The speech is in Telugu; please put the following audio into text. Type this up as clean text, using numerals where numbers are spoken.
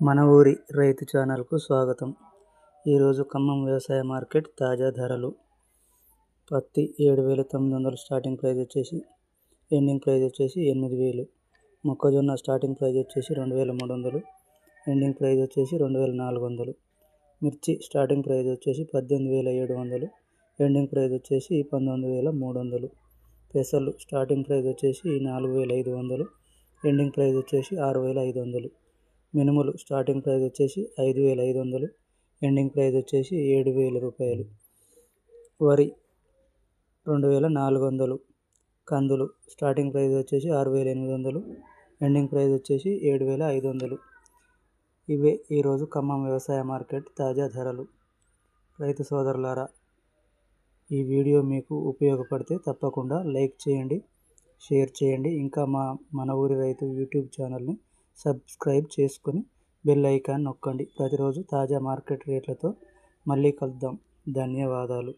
మన ఊరి రైతు ఛానల్కు స్వాగతం. ఈరోజు ఖమ్మం వ్యవసాయ మార్కెట్ తాజా ధరలు. పత్తి 7,900 స్టార్టింగ్ ప్రైస్ వచ్చేసి, ఎండింగ్ ప్రైస్ వచ్చేసి 8,000. మొక్కజొన్న స్టార్టింగ్ ప్రైస్ వచ్చేసి 2,300, ఎండింగ్ ప్రైస్ వచ్చేసి 2,400. మిర్చి స్టార్టింగ్ ప్రైస్ వచ్చేసి 18,700, ఎండింగ్ ప్రైస్ వచ్చేసి 19,300. పెసలు స్టార్టింగ్ ప్రైస్ వచ్చేసి 4,500, ఎండింగ్ ప్రైస్ వచ్చేసి 6,500. మినుములు స్టార్టింగ్ ప్రైస్ వచ్చేసి 5,500, ఎండింగ్ ప్రైస్ వచ్చేసి 7,000 రూపాయలు. వరి 2,400. కందులు స్టార్టింగ్ ప్రైస్ వచ్చేసి 6,800, ఎండింగ్ ప్రైస్ వచ్చేసి 7,500. ఇవే ఈరోజు ఖమ్మం వ్యవసాయ మార్కెట్ తాజా ధరలు. రైతు సోదరులారా, ఈ వీడియో మీకు ఉపయోగపడితే తప్పకుండా లైక్ చేయండి, షేర్ చేయండి. ఇంకా మన ఊరి రైతు యూట్యూబ్ ఛానల్ని సబ్స్క్రైబ్ చేసుకొని బెల్ ఐకాన్ నొక్కండి. ప్రతిరోజు తాజా మార్కెట్ రేట్లతో మళ్ళీ కలుద్దాం. ధన్యవాదాలు.